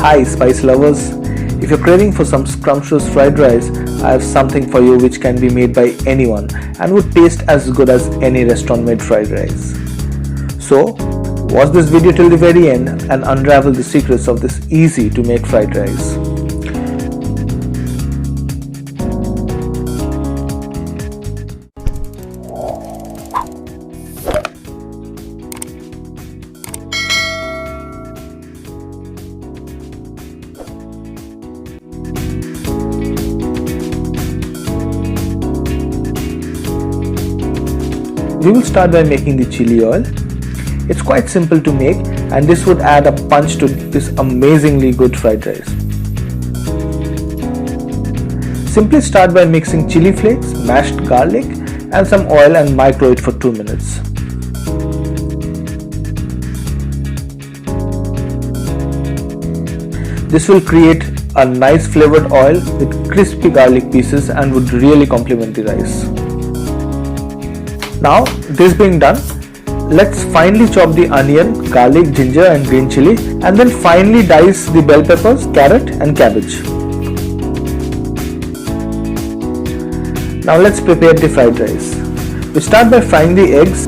Hi spice lovers, if you're craving for some scrumptious fried rice, I have something for you which can be made by anyone and would taste as good as any restaurant made fried rice. So, watch this video till the very end and unravel the secrets of this easy to make fried rice. We will start by making the chili oil. It's quite simple to make and this would add a punch to this amazingly good fried rice. Simply start by mixing chili flakes, mashed garlic and some oil and micro it for 2 minutes. This will create a nice flavored oil with crispy garlic pieces and would really complement the rice. Now this being done, let's finely chop the onion, garlic, ginger and green chilli and then finely dice the bell peppers, carrot and cabbage. Now let's prepare the fried rice. We start by frying the eggs.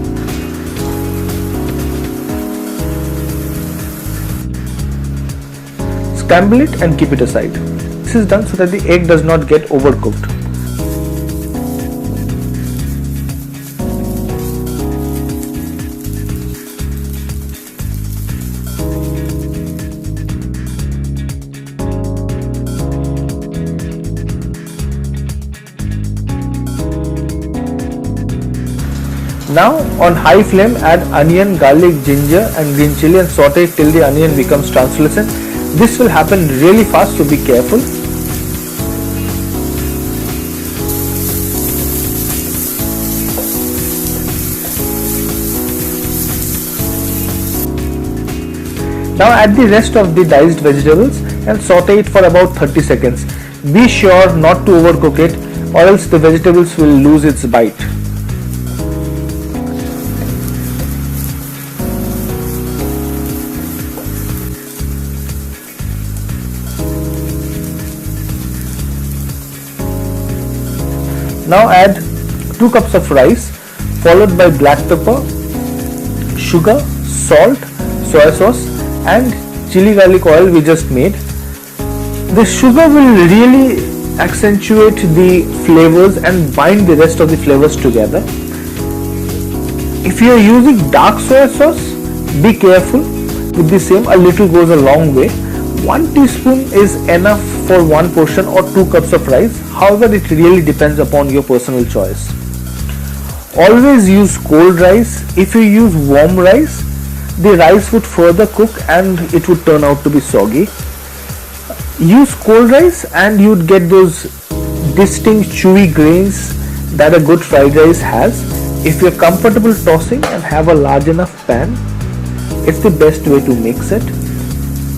Scramble it and keep it aside. This is done so that the egg does not get overcooked. Now on high flame add onion, garlic, ginger and green chilli and saute it till the onion becomes translucent. This will happen really fast, so be careful. Now add the rest of the diced vegetables and saute it for about 30 seconds. Be sure not to overcook it or else the vegetables will lose its bite. Now add 2 cups of rice followed by black pepper, sugar, salt, soy sauce and chili garlic oil we just made. The sugar will really accentuate the flavors and bind the rest of the flavors together. If you are using dark soy sauce, be careful with the same, a little goes a long way. 1 teaspoon is enough for 1 portion or 2 cups of rice. However, it really depends upon your personal choice. Always use cold rice. If you use warm rice, the rice would further cook and it would turn out to be soggy. Use cold rice and you would get those distinct chewy grains that a good fried rice has. If you're comfortable tossing and have a large enough pan, it's the best way to mix it.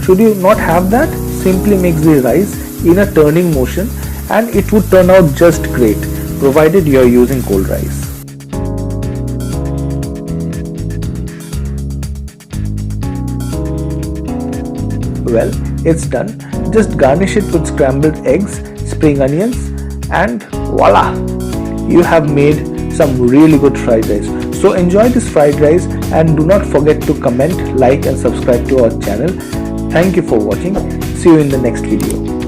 Should you not have that, simply mix the rice in a turning motion and it would turn out just great, provided you are using cold rice. Well, it's done. Just garnish it with scrambled eggs, spring onions and voila! You have made some really good fried rice. So enjoy this fried rice and do not forget to comment, like and subscribe to our channel. Thank you for watching. See you in the next video.